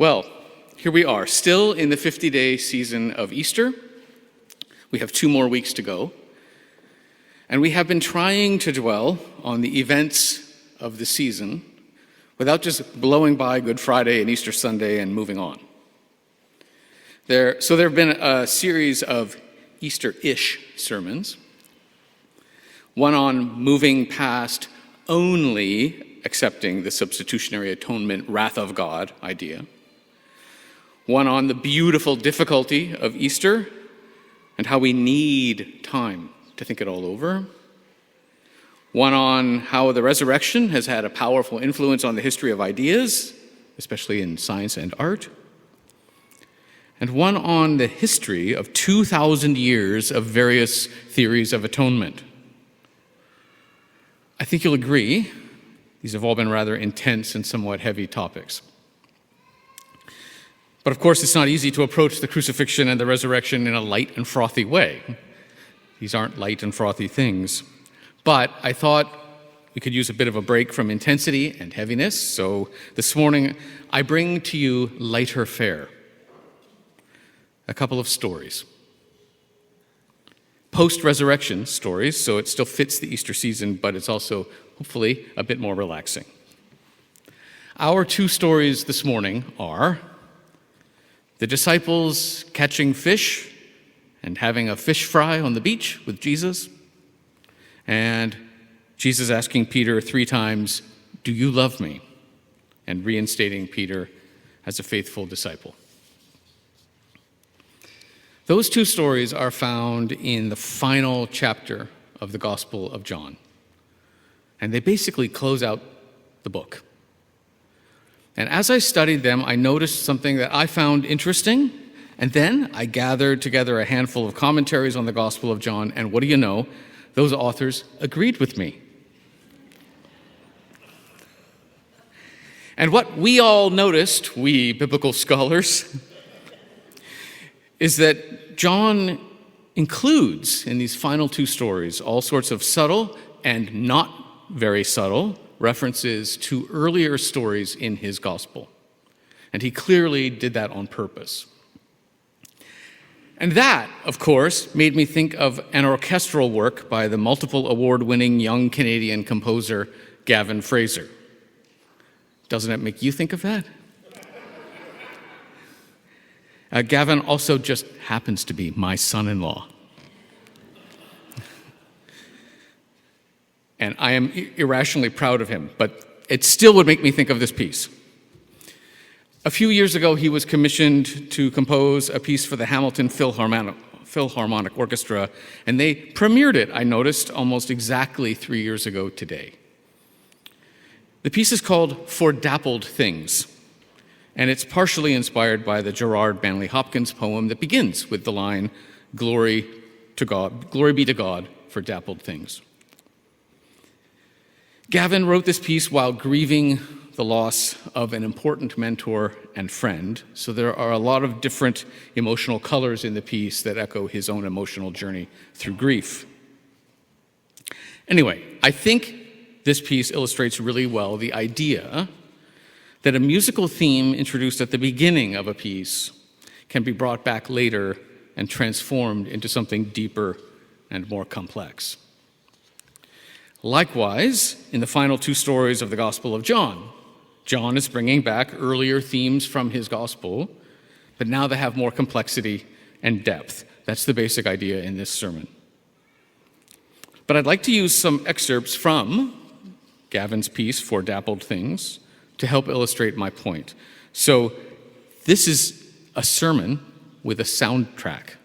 Well, here we are, still in the 50-day season of Easter. We have 2 more weeks to go. And we have been trying to dwell on the events of the season without just blowing by Good Friday and Easter Sunday and moving on. There have been a series of Easter-ish sermons, one on moving past only accepting the substitutionary atonement, wrath of God idea, one on the beautiful difficulty of Easter and how we need time to think it all over, one on how the resurrection has had a powerful influence on the history of ideas, especially in science and art, and one on the history of 2,000 years of various theories of atonement. I think you'll agree, these have all been rather intense and somewhat heavy topics. But of course, it's not easy to approach the crucifixion and the resurrection in a light and frothy way. These aren't light and frothy things. But I thought we could use a bit of a break from intensity and heaviness, so this morning I bring to you lighter fare. A couple of stories. Post-resurrection stories, so it still fits the Easter season, but it's also, hopefully, a bit more relaxing. Our 2 stories this morning are the disciples catching fish and having a fish fry on the beach with Jesus, and Jesus asking Peter 3 times, "Do you love me?" and reinstating Peter as a faithful disciple. Those 2 stories are found in the final chapter of the Gospel of John, and they basically close out the book. And as I studied them, I noticed something that I found interesting, and then I gathered together a handful of commentaries on the Gospel of John, and what do you know? Those authors agreed with me. And what we all noticed, we biblical scholars, is that John includes in these final 2 stories all sorts of subtle and not very subtle references to earlier stories in his gospel. And he clearly did that on purpose. And that, of course, made me think of an orchestral work by the multiple award-winning young Canadian composer Gavin Fraser. Doesn't it make you think of that? Gavin also just happens to be my son-in-law. And I am irrationally proud of him, but it still would make me think of this piece. A few years ago, he was commissioned to compose a piece for the Hamilton Philharmonic Orchestra, and they premiered it, I noticed, almost exactly 3 years ago today. The piece is called For Dappled Things, and it's partially inspired by the Gerard Manley Hopkins poem that begins with the line, "Glory be to God for dappled things." Gavin wrote this piece while grieving the loss of an important mentor and friend, so there are a lot of different emotional colors in the piece that echo his own emotional journey through grief. Anyway, I think this piece illustrates really well the idea that a musical theme introduced at the beginning of a piece can be brought back later and transformed into something deeper and more complex. Likewise, in the final 2 stories of the Gospel of John, John is bringing back earlier themes from his gospel, but now they have more complexity and depth. That's the basic idea in this sermon. But I'd like to use some excerpts from Gavin's piece, For Dappled Things, to help illustrate my point. So this is a sermon with a soundtrack.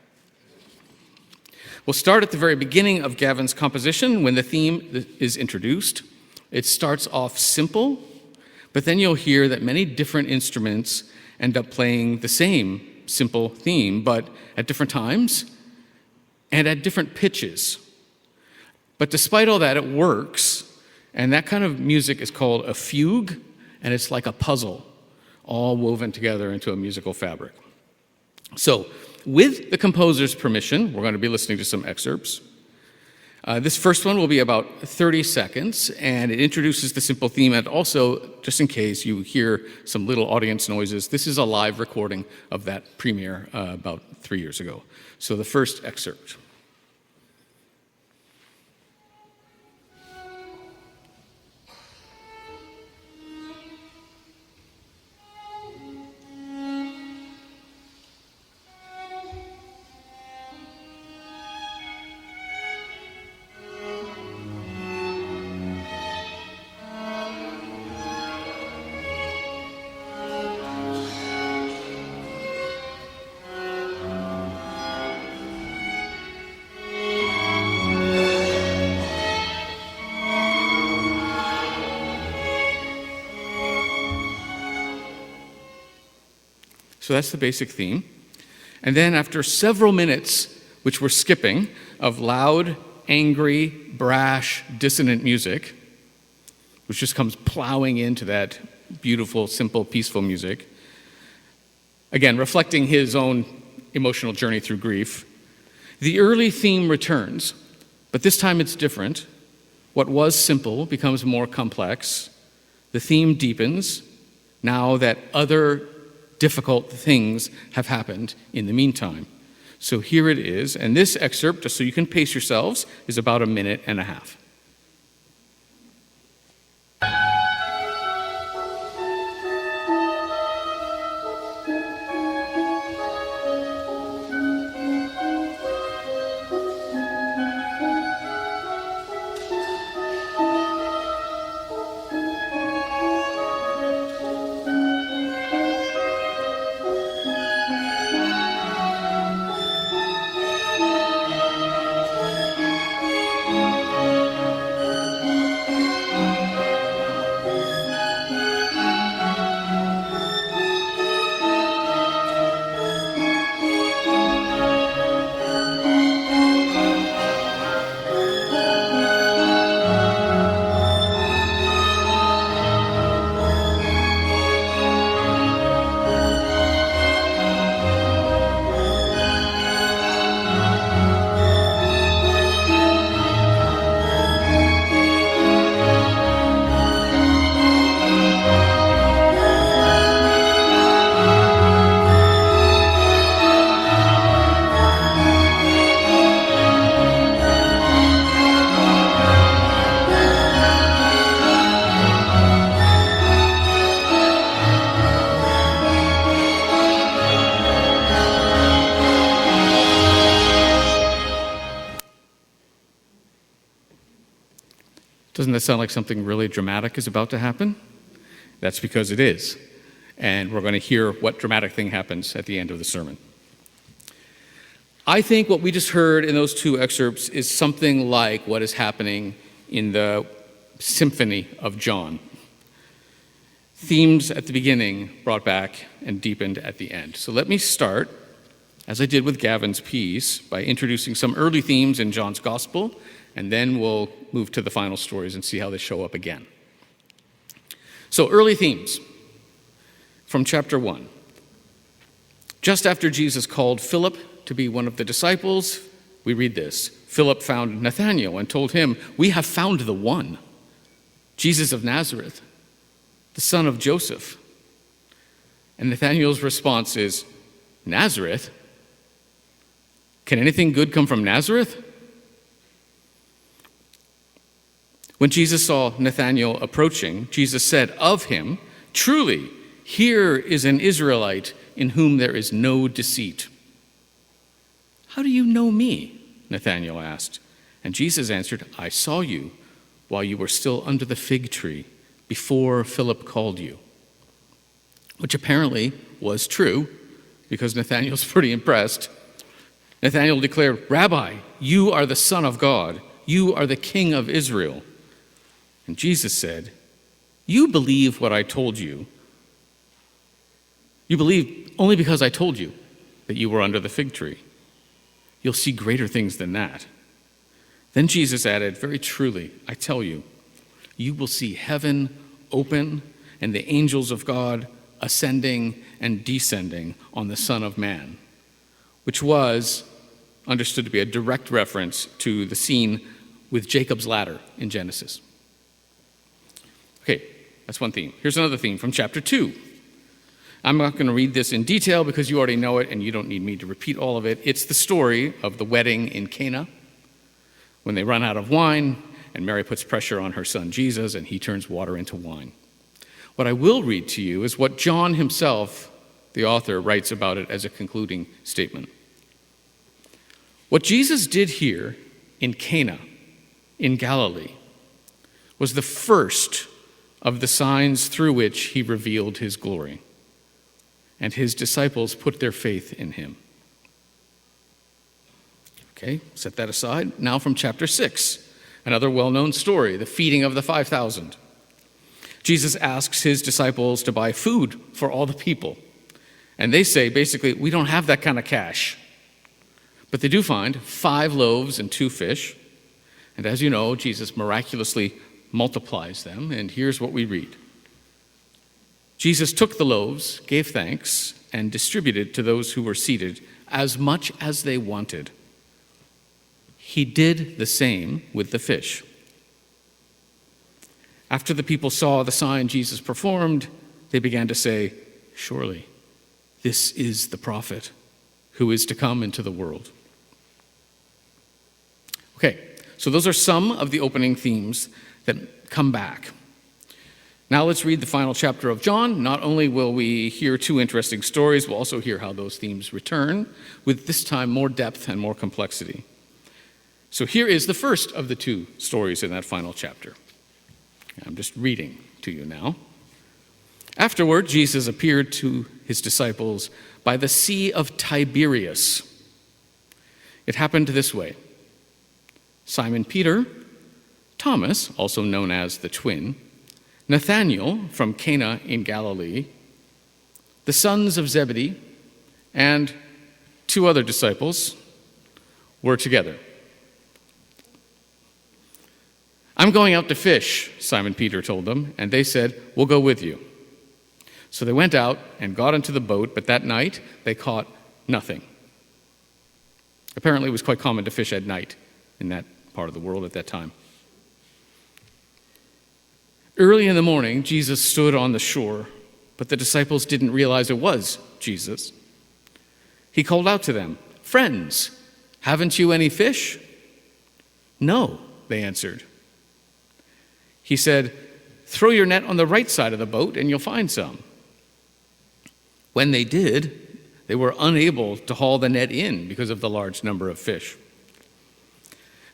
We'll start at the very beginning of Gavin's composition when the theme is introduced. It starts off simple, but then you'll hear that many different instruments end up playing the same simple theme, but at different times and at different pitches. But despite all that, it works, and that kind of music is called a fugue, and it's like a puzzle, all woven together into a musical fabric. So, with the composer's permission, we're going to be listening to some excerpts. This first one will be about 30 seconds, and it introduces the simple theme, and also, just in case you hear some little audience noises, this is a live recording of that premiere about 3 years ago. So the first excerpt. So that's the basic theme. And then after several minutes, which we're skipping, of loud, angry, brash, dissonant music, which just comes plowing into that beautiful, simple, peaceful music, again, reflecting his own emotional journey through grief, the early theme returns, but this time it's different. What was simple becomes more complex. The theme deepens now that other difficult things have happened in the meantime. So here it is, and this excerpt, just so you can pace yourselves, is about 1.5 minutes. Doesn't that sound like something really dramatic is about to happen? That's because it is. And we're going to hear what dramatic thing happens at the end of the sermon. I think what we just heard in those two excerpts is something like what is happening in the Symphony of John. Themes at the beginning brought back and deepened at the end. So let me start, as I did with Gavin's piece, by introducing some early themes in John's Gospel, and then we'll move to the final stories and see how they show up again. So early themes from chapter 1. Just after Jesus called Philip to be one of the disciples, we read this. Philip found Nathanael and told him, "We have found the one, Jesus of Nazareth, the son of Joseph." And Nathanael's response is, "Nazareth? Can anything good come from Nazareth?" When Jesus saw Nathanael approaching, Jesus said of him, "Truly, here is an Israelite in whom there is no deceit." "How do you know me?" Nathanael asked. And Jesus answered, "I saw you while you were still under the fig tree, before Philip called you." Which apparently was true, because Nathanael's pretty impressed. Nathanael declared, "Rabbi, you are the Son of God. You are the King of Israel." And Jesus said, "You believe what I told you. You believe only because I told you that you were under the fig tree. You'll see greater things than that." Then Jesus added, "Very truly, I tell you, you will see heaven open and the angels of God ascending and descending on the Son of Man," which was understood to be a direct reference to the scene with Jacob's ladder in Genesis. Okay, that's one theme. Here's another theme from chapter 2. I'm not going to read this in detail because you already know it and you don't need me to repeat all of it. It's the story of the wedding in Cana when they run out of wine and Mary puts pressure on her son Jesus and he turns water into wine. What I will read to you is what John himself, the author, writes about it as a concluding statement. What Jesus did here in Cana, in Galilee, was the first of the signs through which he revealed his glory, and his disciples put their faith in him. Okay, set that aside. Now from chapter 6, another well-known story, the feeding of the 5,000. Jesus asks his disciples to buy food for all the people. And they say, basically, we don't have that kind of cash. But they do find 5 loaves and 2 fish. And as you know, Jesus miraculously multiplies them. And here's what we read. Jesus took the loaves, gave thanks, and distributed to those who were seated as much as they wanted. He did the same with the fish. After the people saw the sign Jesus performed, they began to say, "Surely, this is the prophet who is to come into the world." Okay, so those are some of the opening themes that come back. Now let's read the final chapter of John. Not only will we hear 2 interesting stories, we'll also hear how those themes return, with this time more depth and more complexity. So here is the first of the 2 stories in that final chapter. I'm just reading to you now. Afterward, Jesus appeared to his disciples by the Sea of Tiberias. It happened this way. Simon Peter, Thomas, also known as the twin, Nathanael from Cana in Galilee, the sons of Zebedee, and 2 other disciples were together. "I'm going out to fish," Simon Peter told them, and they said, "We'll go with you." So they went out and got into the boat, but that night they caught nothing. Apparently it was quite common to fish at night in that part of the world at that time. Early in the morning, Jesus stood on the shore, but the disciples didn't realize it was Jesus. He called out to them, "Friends, haven't you any fish?" "No," they answered. He said, "Throw your net on the right side of the boat and you'll find some." When they did, they were unable to haul the net in because of the large number of fish.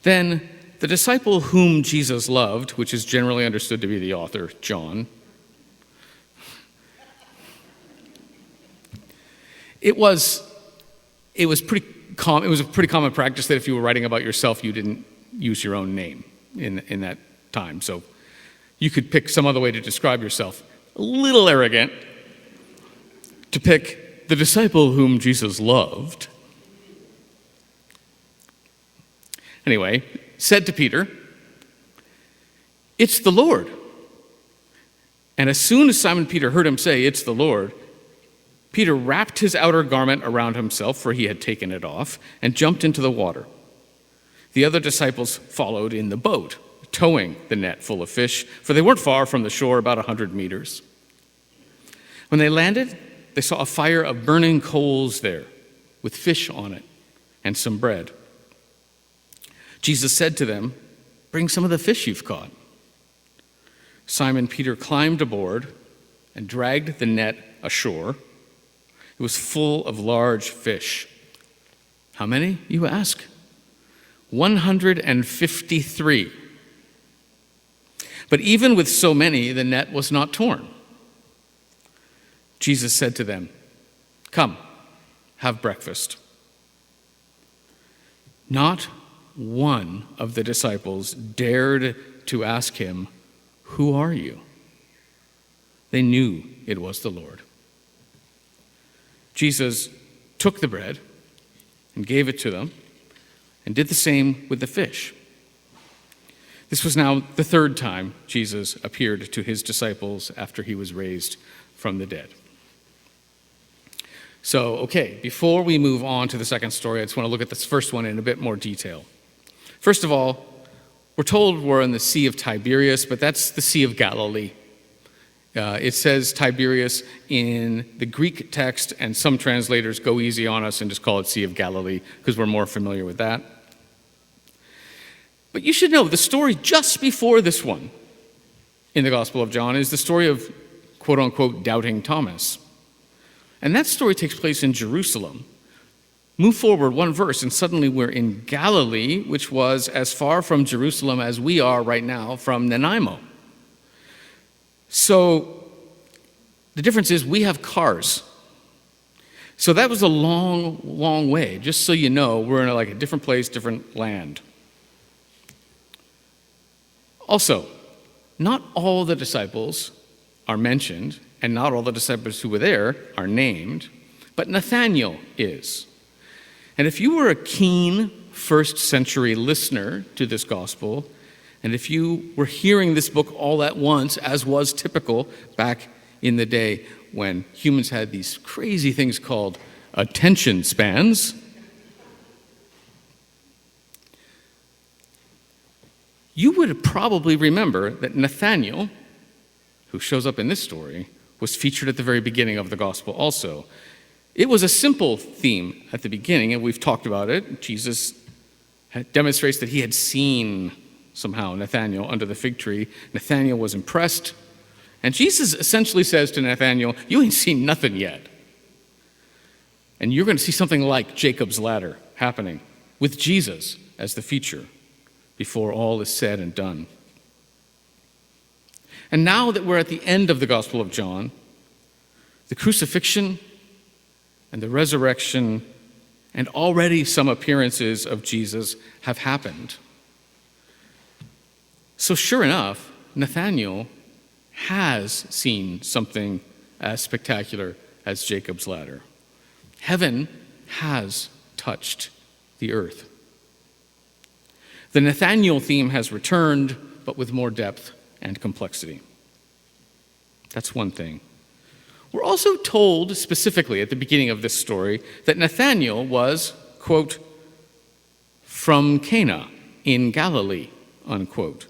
Then the disciple whom Jesus loved, which is generally understood to be the author, John, it was a pretty common practice that if you were writing about yourself, you didn't use your own name in that time. So you could pick some other way to describe yourself. A little arrogant to pick the disciple whom Jesus loved. Anyway, said to Peter, "It's the Lord." And as soon as Simon Peter heard him say, "It's the Lord," Peter wrapped his outer garment around himself, for he had taken it off, and jumped into the water. The other disciples followed in the boat, towing the net full of fish, for they weren't far from the shore, about 100 meters. When they landed, they saw a fire of burning coals there, with fish on it and some bread. Jesus said to them, "Bring some of the fish you've caught." Simon Peter climbed aboard and dragged the net ashore. It was full of large fish. How many, you ask? 153. But even with so many, the net was not torn. Jesus said to them, "Come, have breakfast." Not one of the disciples dared to ask him, "Who are you?" They knew it was the Lord. Jesus took the bread and gave it to them and did the same with the fish. This was now the 3rd time Jesus appeared to his disciples after he was raised from the dead. So, okay, before we move on to the second story, I just want to look at this first one in a bit more detail. First of all, We're told we're in the Sea of Tiberias, but that's the Sea of Galilee. It says Tiberias in the Greek text, and some translators go easy on us and just call it Sea of Galilee because we're more familiar with that. But you should know the story just before this one in the Gospel of John is the story of quote-unquote doubting Thomas. And that story takes place in Jerusalem. Move forward one verse, and suddenly we're in Galilee, which was as far from Jerusalem as we are right now from Nanaimo. So the difference is we have cars. So that was a long, long way. Just so you know, we're in a different place, different land. Also, not all the disciples are mentioned, and not all the disciples who were there are named, but Nathanael is. And if you were a keen first century listener to this gospel, and if you were hearing this book all at once, as was typical back in the day when humans had these crazy things called attention spans, you would probably remember that Nathanael, who shows up in this story, was featured at the very beginning of the gospel also. It was a simple theme at the beginning, and we've talked about it. Jesus demonstrates that he had seen somehow Nathanael under the fig tree. Nathanael was impressed, and Jesus essentially says to Nathanael, "You ain't seen nothing yet. And you're going to see something like Jacob's ladder happening with Jesus as the feature before all is said and done." And now that we're at the end of the Gospel of John, the crucifixion and the resurrection and already some appearances of Jesus have happened. So sure enough, Nathanael has seen something as spectacular as Jacob's ladder. Heaven has touched the earth. The Nathanael theme has returned, but with more depth and complexity. That's one thing. We're also told specifically at the beginning of this story that Nathanael was, quote, from Cana in Galilee, unquote,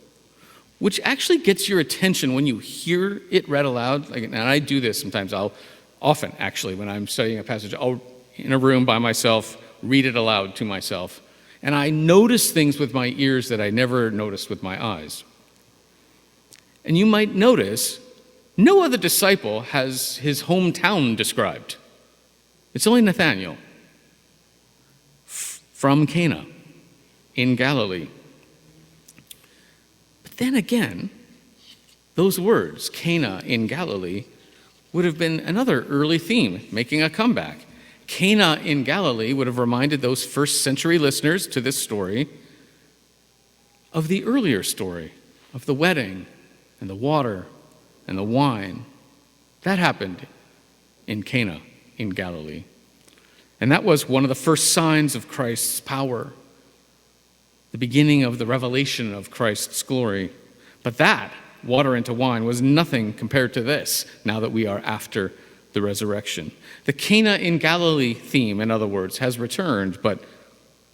which actually gets your attention when you hear it read aloud. And I do this sometimes. Often, actually, when I'm studying a passage, I'll, in a room by myself, read it aloud to myself. And I notice things with my ears that I never noticed with my eyes. And you might notice no other disciple has his hometown described. It's only Nathanael from Cana in Galilee. But then again, those words, Cana in Galilee, would have been another early theme making a comeback. Cana in Galilee would have reminded those first century listeners to this story of the earlier story of the wedding and the water and the wine. That happened in Cana in Galilee. And that was one of the first signs of Christ's power, the beginning of the revelation of Christ's glory. But that, water into wine, was nothing compared to this, now that we are after the resurrection. The Cana in Galilee theme, in other words, has returned, but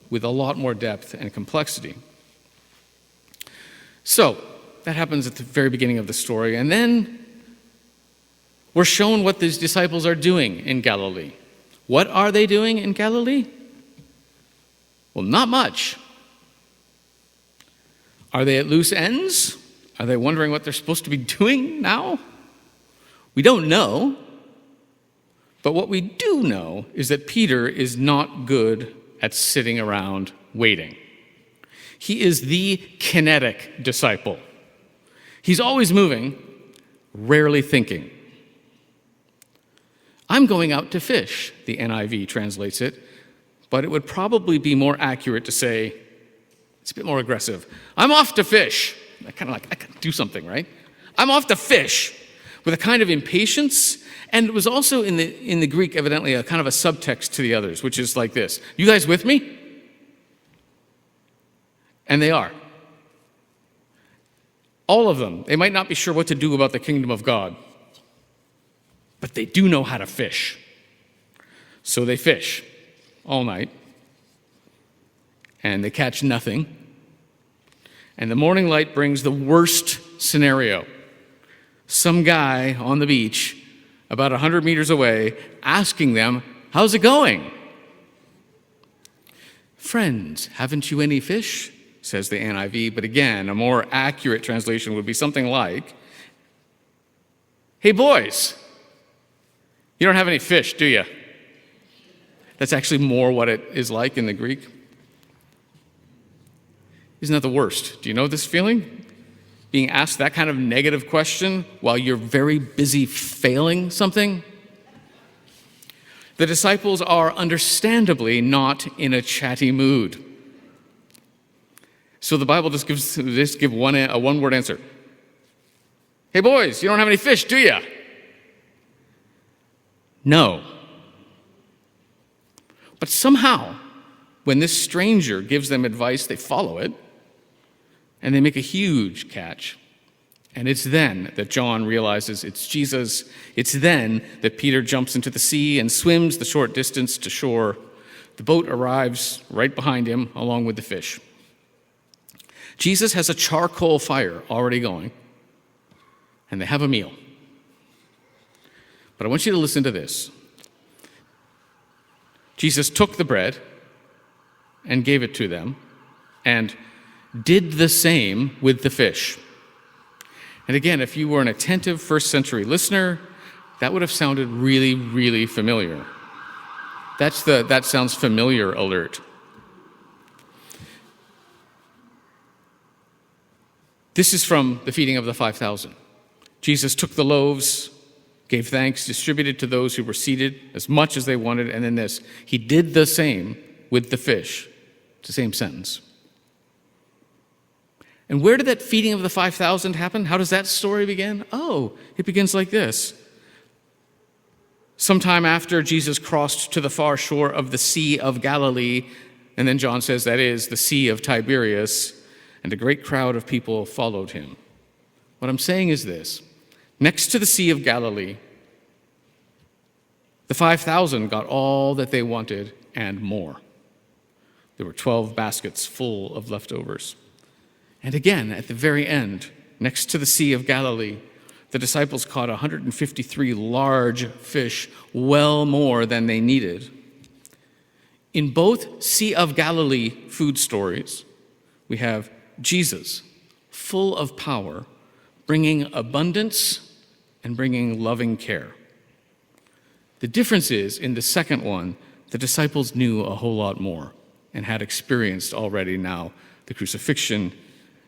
with a lot more depth and complexity. So, that happens at the very beginning of the story. And then we're shown what these disciples are doing in Galilee. What are they doing in Galilee? Well, not much. Are they at loose ends? Are they wondering what they're supposed to be doing now? We don't know. But what we do know is that Peter is not good at sitting around waiting. He is the kinetic disciple. He's always moving, rarely thinking. I'm going out to fish, the NIV translates it, but it would probably be more accurate to say, it's a bit more aggressive, I'm off to fish. I can do something, right? I'm off to fish, with a kind of impatience, and it was also in the Greek, evidently, a kind of a subtext to the others, which is like this. You guys with me? And they are. All of them. They might not be sure what to do about the kingdom of God, but they do know how to fish. So they fish all night, and they catch nothing. And the morning light brings the worst scenario. Some guy on the beach, about 100 meters away, asking them, "How's it going?" "Friends, haven't you any fish?" says the NIV, but again, a more accurate translation would be something like, "Hey boys, you don't have any fish, do you?" That's actually more what it is like in the Greek. Isn't that the worst? Do you know this feeling? Being asked that kind of negative question while you're very busy failing something? The disciples are understandably not in a chatty mood. So the Bible just gives a one-word answer. "Hey boys, you don't have any fish, do you?" No. But somehow, when this stranger gives them advice, they follow it, and they make a huge catch. And it's then that John realizes it's Jesus. It's then that Peter jumps into the sea and swims the short distance to shore. The boat arrives right behind him, along with the fish. Jesus has a charcoal fire already going, and they have a meal. But I want you to listen to this. Jesus took the bread and gave it to them, and did the same with the fish. And again, if you were an attentive first century listener, that would have sounded really, really familiar. That's the "that sounds familiar" alert. This is from the feeding of the 5,000. Jesus took the loaves, gave thanks, distributed to those who were seated as much as they wanted, and then this. He did the same with the fish. It's the same sentence. And where did that feeding of the 5,000 happen? How does that story begin? Oh, it begins like this. Sometime after Jesus crossed to the far shore of the Sea of Galilee, and then John says that is the Sea of Tiberias, and a great crowd of people followed him. What I'm saying is this. Next to the Sea of Galilee, the 5,000 got all that they wanted and more. There were 12 baskets full of leftovers. And again, at the very end, next to the Sea of Galilee, the disciples caught 153 large fish, well more than they needed. In both Sea of Galilee food stories, we have Jesus, full of power, bringing abundance and bringing loving care. The difference is, in the second one, the disciples knew a whole lot more and had experienced already now the crucifixion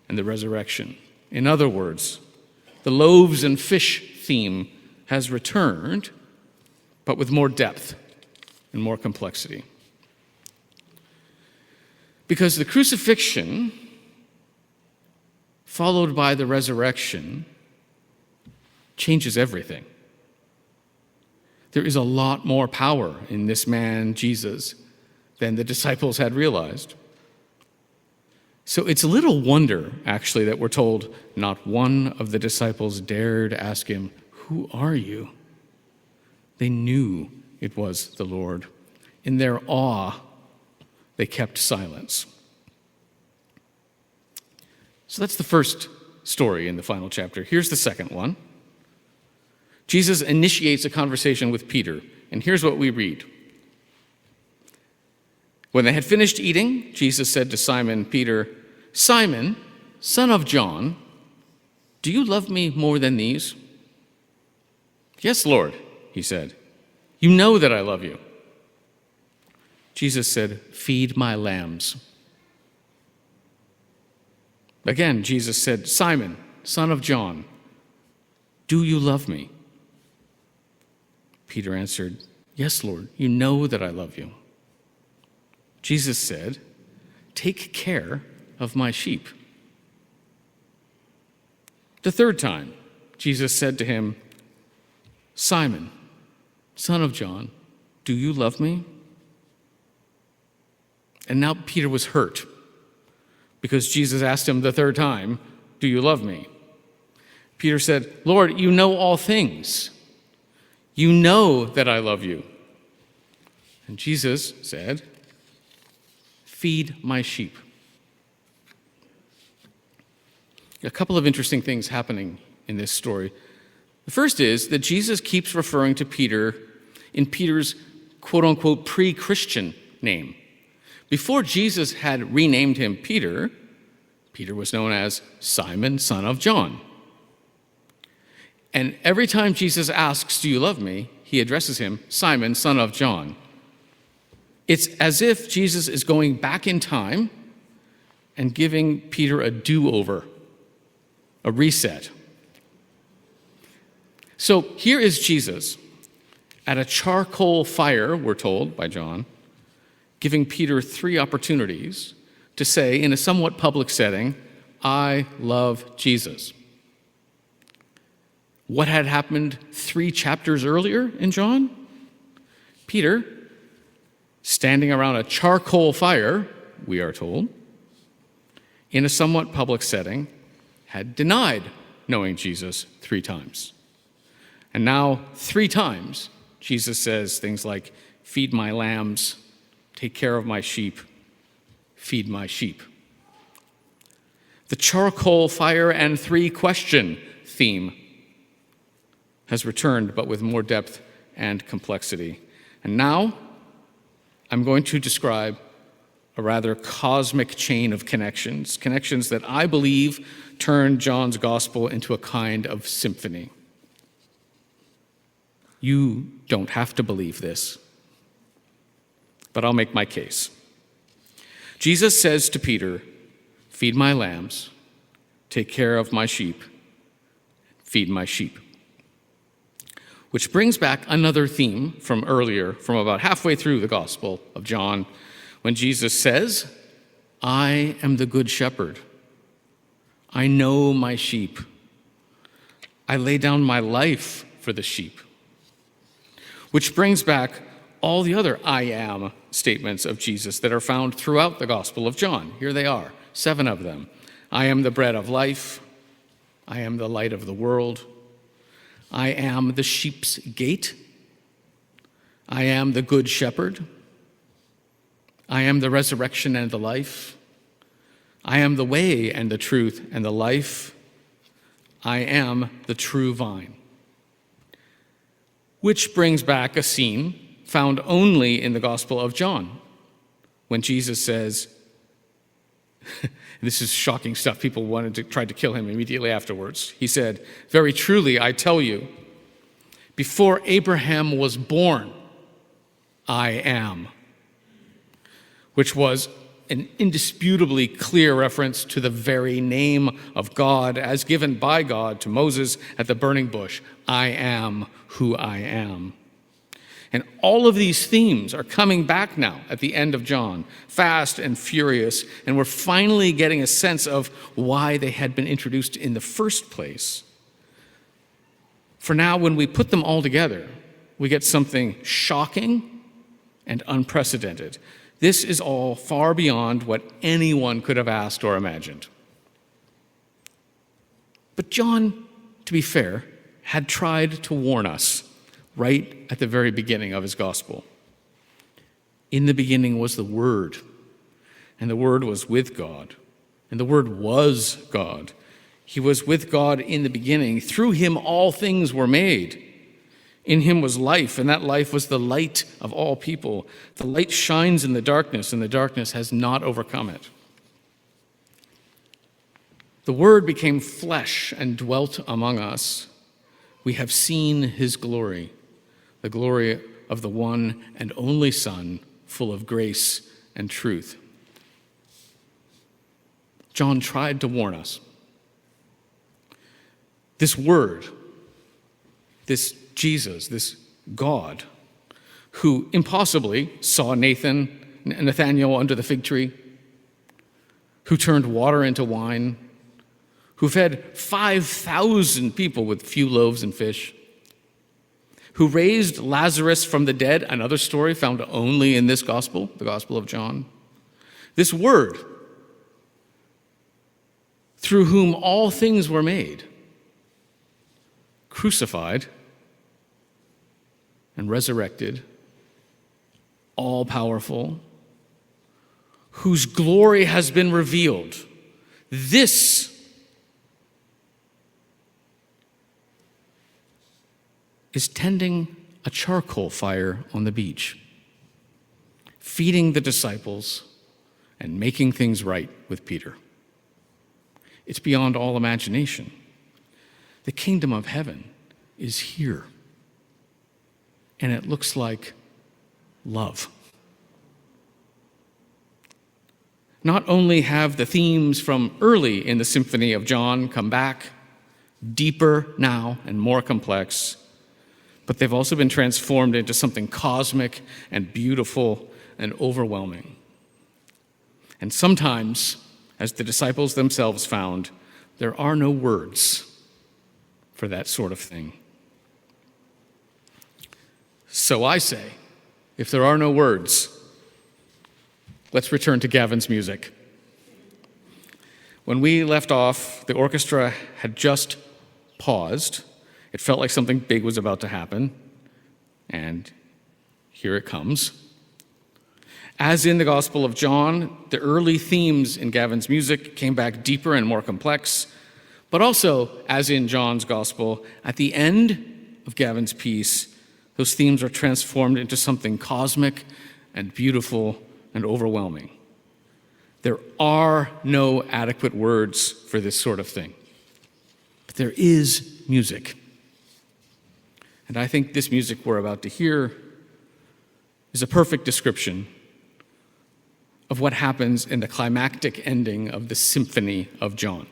and the resurrection. In other words, the loaves and fish theme has returned, but with more depth and more complexity. Because the crucifixion, followed by the resurrection, changes everything. There is a lot more power in this man, Jesus, than the disciples had realized. So it's little wonder, actually, that we're told not one of the disciples dared ask him, "Who are you?" They knew it was the Lord. In their awe, they kept silence. So that's the first story in the final chapter. Here's the second one. Jesus initiates a conversation with Peter, and here's what we read. When they had finished eating, Jesus said to Simon Peter, "Simon, son of John, do you love me more than these?" "Yes, Lord," he said. "You know that I love you." Jesus said, "Feed my lambs." Again, Jesus said, "Simon, son of John, do you love me?" Peter answered, "Yes, Lord, you know that I love you." Jesus said, "Take care of my sheep." The third time, Jesus said to him, "Simon, son of John, do you love me?" And now Peter was hurt because Jesus asked him the third time, "Do you love me?" Peter said, "Lord, you know all things. You know that I love you." And Jesus said, "Feed my sheep." A couple of interesting things happening in this story. The first is that Jesus keeps referring to Peter in Peter's quote-unquote pre-Christian name. Before Jesus had renamed him Peter, Peter was known as Simon, son of John. And every time Jesus asks, "Do you love me?" he addresses him, Simon, son of John. It's as if Jesus is going back in time and giving Peter a do-over, a reset. So here is Jesus at a charcoal fire, we're told by John, giving Peter 3 opportunities to say in a somewhat public setting, "I love Jesus." What had happened 3 chapters earlier in John? Peter, standing around a charcoal fire, we are told, in a somewhat public setting, had denied knowing Jesus 3 times. And now 3 times, Jesus says things like, "Feed my lambs, take care of my sheep, feed my sheep." The charcoal fire and 3 question theme has returned, but with more depth and complexity. And now I'm going to describe a rather cosmic chain of connections that I believe turn John's gospel into a kind of symphony. You don't have to believe this, but I'll make my case. Jesus says to Peter, "Feed my lambs, take care of my sheep, feed my sheep." Which brings back another theme from earlier, from about halfway through the Gospel of John, when Jesus says, "I am the good shepherd. I know my sheep. I lay down my life for the sheep." Which brings back all the other "I am" statements of Jesus that are found throughout the Gospel of John. Here they are, 7 of them. "I am the bread of life. I am the light of the world. I am the sheep's gate. I am the good shepherd. I am the resurrection and the life. I am the way and the truth and the life. I am the true vine." Which brings back a scene found only in the Gospel of John, when Jesus says, this is shocking stuff, people tried to kill him immediately afterwards. He said, "Very truly, I tell you, before Abraham was born, I am." Which was an indisputably clear reference to the very name of God as given by God to Moses at the burning bush. I am who I am. And all of these themes are coming back now at the end of John, fast and furious, and we're finally getting a sense of why they had been introduced in the first place. For now, when we put them all together, we get something shocking and unprecedented. This is all far beyond what anyone could have asked or imagined. But John, to be fair, had tried to warn us right at the very beginning of his gospel. In the beginning was the Word, and the Word was with God, and the Word was God. He was with God in the beginning. Through him all things were made. In him was life, and that life was the light of all people. The light shines in the darkness, and the darkness has not overcome it. The Word became flesh and dwelt among us. We have seen his glory, the glory of the one and only Son, full of grace and truth. John tried to warn us. This Word, this Jesus, this God, who impossibly saw Nathanael under the fig tree, who turned water into wine, who fed 5,000 people with few loaves and fish, who raised Lazarus from the dead, another story found only in this gospel, the Gospel of John. This Word, through whom all things were made, crucified and resurrected, all-powerful, whose glory has been revealed. This is tending a charcoal fire on the beach, feeding the disciples and making things right with Peter. It's beyond all imagination. The kingdom of heaven is here, and it looks like love. Not only have the themes from early in the Symphony of John come back, deeper now and more complex, but they've also been transformed into something cosmic and beautiful and overwhelming. And sometimes, as the disciples themselves found, there are no words for that sort of thing. So I say, if there are no words, let's return to Gavin's music. When we left off, the orchestra had just paused. It felt like something big was about to happen, and here it comes. As in the Gospel of John, the early themes in Gavin's music came back deeper and more complex, but also, as in John's Gospel, at the end of Gavin's piece, those themes are transformed into something cosmic and beautiful and overwhelming. There are no adequate words for this sort of thing, but there is music. And I think this music we're about to hear is a perfect description of what happens in the climactic ending of the Symphony of John.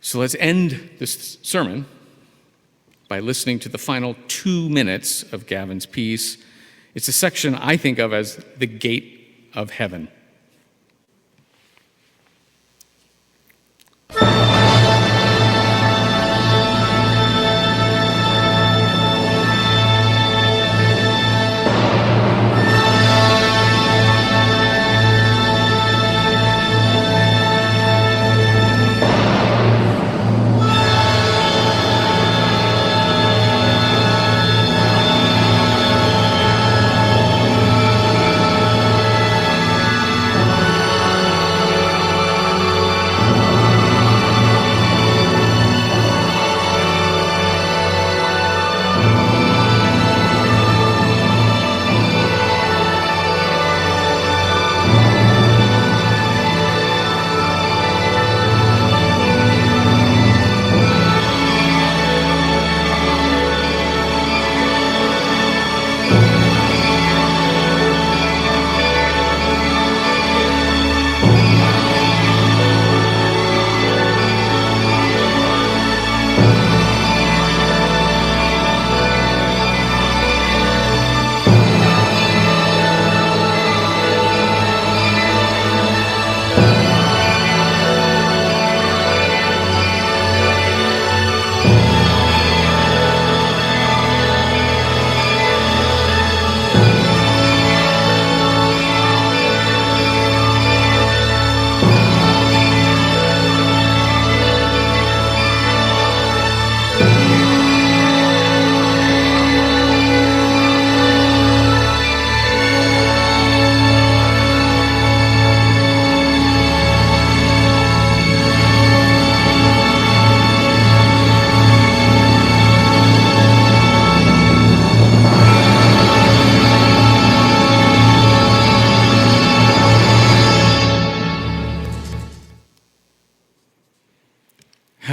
So let's end this sermon by listening to the final 2 minutes of Gavin's piece. It's a section I think of as the gate of heaven.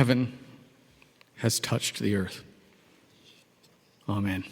Heaven has touched the earth. Amen.